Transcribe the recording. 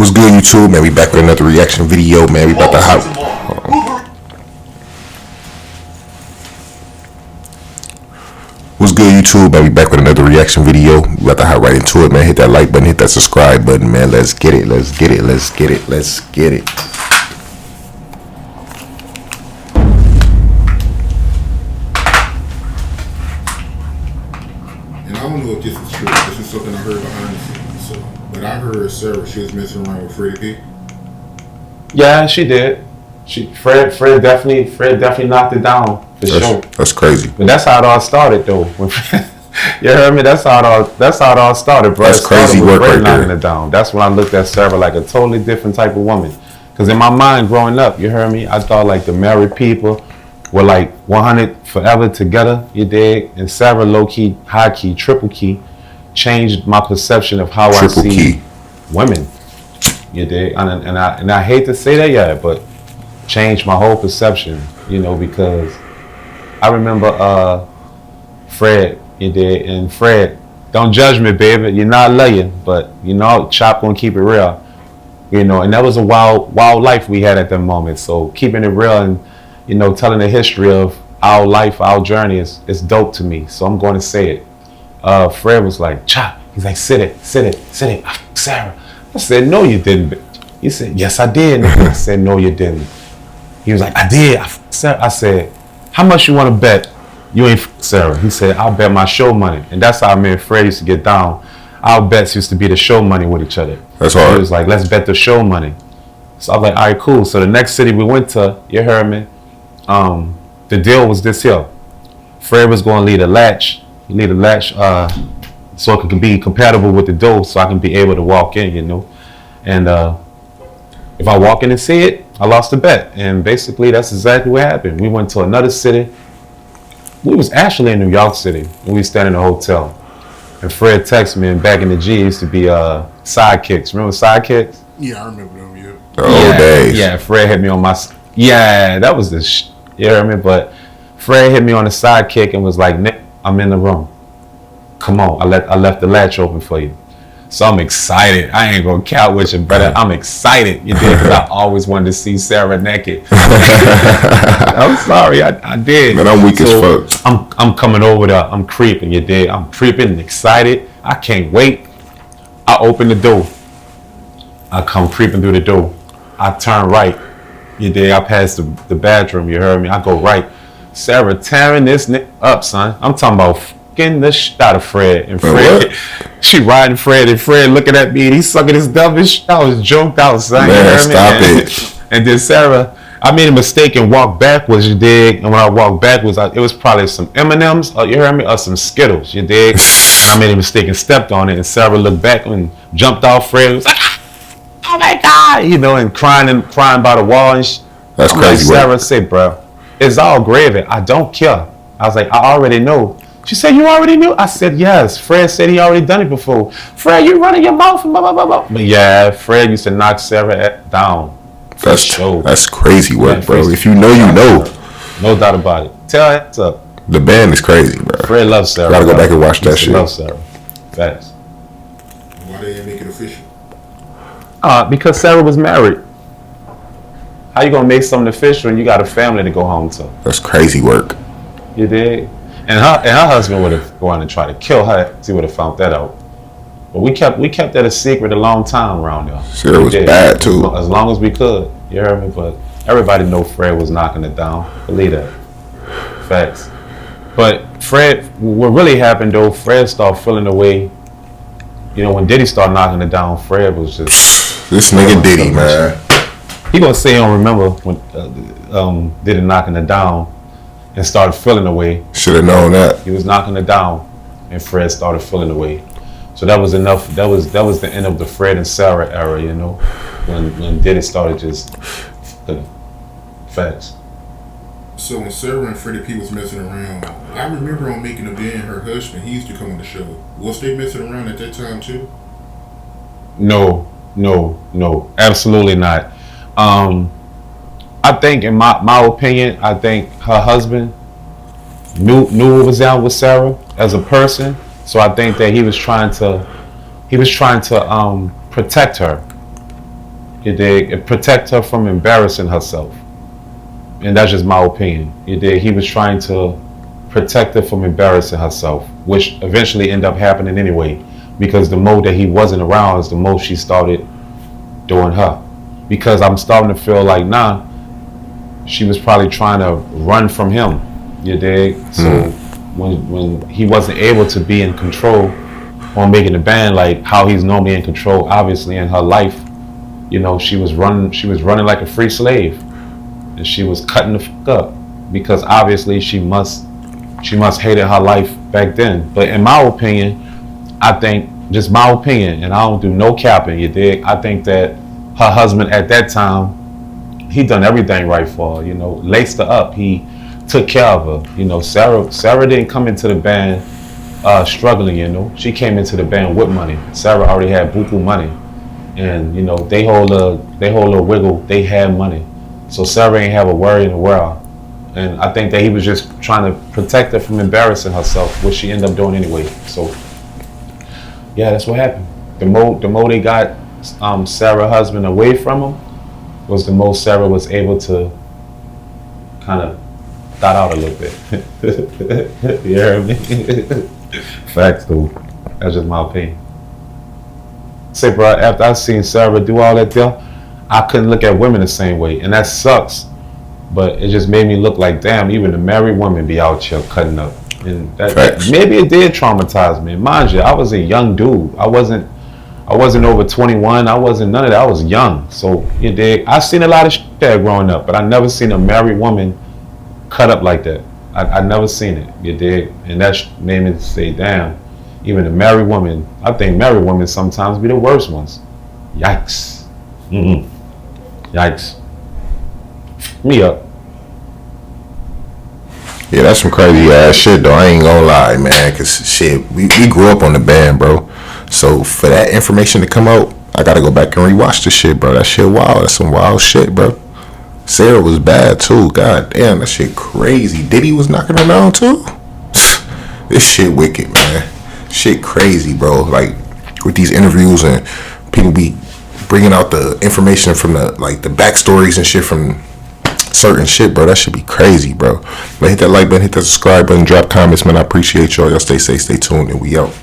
What's good, YouTube? Man, we back with another reaction video, man. We about to hop. What's good, YouTube? Man, we back with another reaction video. We about to hop right into it, man. Hit that like button, hit that subscribe button, man. Let's get it. Let's get it. Let's get it. Let's get it. And I don't know if this is true. This is something I heard behind the scenes. So, but I heard Sara, she was messing around with Freddy P. Yeah, she did. Fred definitely knocked it down for sure. That's crazy. But that's how it all started, though. You heard me? That's how it all started, bro. That's crazy work right there. Knocking it down. That's when I looked at Sara like a totally different type of woman. Because in my mind, growing up, you heard me? I thought like the married people were like 100 forever together. You dig? And Sara, low key, high key, triple key, changed my perception of how I see women. You dig? And I hate to say that, yeah, but changed my whole perception, you know, because I remember Fred, you did, and Fred, don't judge me, baby, you're not lying, but you know, Chop gonna keep it real, you know, and that was a wild life we had at that moment. So keeping it real and, you know, telling the history of our life, our journey is dope to me. So I'm going to say it. Fred was like, Chop, he's like, sit it, Sara. I said, no, you didn't, bitch. He said, yes, I did. I said, no, you didn't. He was like, I did. I said, how much you want to bet you ain't Sara? He said, I'll bet my show money. And that's how me and Fred used to get down. Our bets used to be the show money with each other. That's hard. He was like, let's bet the show money. So I was like, all right, cool. So the next city we went to, you heard me, the deal was this here. Fred was going to leave a latch. He leave a latch so it can be compatible with the door so I can be able to walk in, you know. And if I walk in and see it, I lost the bet. And basically that's exactly what happened. We went to another city. We was actually in New York City and we stayed in a hotel. And Fred texted me, and back in the G, it used to be sidekicks. Remember sidekicks? Yeah, I remember them, yeah. Oh, days. Yeah, Fred hit me on my, that was the you hear me? But Fred hit me on the sidekick and was like, Nick, I'm in the room. Come on, I left the latch open for you. So I'm excited. I ain't gonna count with you, brother. I'm excited. You did, because I always wanted to see Sara naked. I'm sorry, I did. Man, I'm weak as fuck. I'm coming over there. I'm creeping. You did. I'm creeping and excited. I can't wait. I open the door. I come creeping through the door. I turn right. You did. I pass the bathroom. You heard me. I go right. Sara tearing this up, son. I'm talking about getting the shit out of Fred. And Fred, she riding Fred, and Fred looking at me, and he's sucking his dumb shit. I was joked out, son. Man, stop it. And then Sara, I made a mistake and walked backwards, you dig? And when I walked backwards, it was probably some M&Ms, you heard me, or some Skittles, you dig? And I made a mistake and stepped on it, and Sara looked back and jumped off Fred. It was like, oh my God, you know, and crying by the wall and shit. That's crazy. Like, Sara said, bro, it's all gravy. I don't care. I was like, I already know. She said, you already knew? I said, yes. Fred said he already done it before. Fred, you running your mouth and blah, blah, blah, blah. But yeah, Fred used to knock Sara down. That's crazy work, bro. If you know, you know. No doubt about it. Tell her what's up. The band is crazy, bro. Fred loves Sara. Gotta go back and watch that shit. Love Sara. Facts. Why they didn't make it official? Because Sara was married. How you gonna make something official when you got a family to go home to? That's crazy work. You dig? And her husband would have gone and tried to kill her. He would have found that out. But we kept that a secret a long time around there. Sara was bad too. As long as we could. You heard me? But everybody know Fred was knocking it down. Believe that. Facts. But Fred, what really happened though, Fred started feeling the way, you know, when Diddy started knocking it down, Fred was just... This nigga Diddy, man. He gonna say he don't remember when Diddy knocking it down and started feeling the way. Should have known that. He was knocking it down and Fred started feeling the way. So that was enough. That was the end of the Fred and Sara era, you know, when Diddy started just facts. So when Sara and Freddy P was messing around, I remember on Making a Band, her husband, he used to come on the show. Was they messing around at that time too? No, absolutely not. I think, in my opinion, I think her husband knew what was down with Sara as a person. So I think that he was trying to protect her. You dig? It protect her from embarrassing herself. And that's just my opinion. You dig? He was trying to protect her from embarrassing herself, which eventually ended up happening anyway. Because the more that he wasn't around is the more she started doing her. Because I'm starting to feel like, nah, she was probably trying to run from him. You dig? So when he wasn't able to be in control on making the band like how he's normally in control, obviously in her life, you know, she was running like a free slave. And she was cutting the fuck up. Because obviously she must hated her life back then. But in my opinion, I think, just my opinion, and I don't do no capping, you dig? I think that her husband at that time, he done everything right for her, you know, laced her up. He took care of her. You know, Sara didn't come into the band struggling, you know. She came into the band with money. Sara already had buku money. And, you know, they whole little wiggle, they had money. So Sara ain't have a worry in the world. And I think that he was just trying to protect her from embarrassing herself, which she ended up doing anyway. So yeah, that's what happened. The more they got Sarah's husband away from him, was the more Sara was able to kind of thought out a little bit. You hear me? Facts, though. That's just my opinion. Say, bro, after I seen Sara do all that deal, I couldn't look at women the same way, and that sucks. But it just made me look like, damn, even the married women be out here cutting up. And that maybe it did traumatize me. Mind you, I was a young dude. I wasn't over 21. I wasn't none of that. I was young. So you dig? I seen a lot of shit there growing up, but I never seen a married woman cut up like that. I never seen it. You dig? And that made me say, damn, even a married woman. I think married women sometimes be the worst ones. Yikes. Yikes. Me up. Yeah, that's some crazy ass shit though. I ain't gonna lie, man. Cause shit, we grew up on the band, bro. So for that information to come out, I gotta go back and rewatch the shit, bro. That shit wild. That's some wild shit, bro. Sara was bad too. God damn, that shit crazy. Diddy was knocking her down too. This shit wicked, man. Shit crazy, bro. Like with these interviews and people be bringing out the information from the backstories and shit from certain shit, bro. That should be crazy, bro. But hit that like button, hit that subscribe button, drop comments, man. I appreciate y'all. Y'all stay safe, stay tuned, and we out.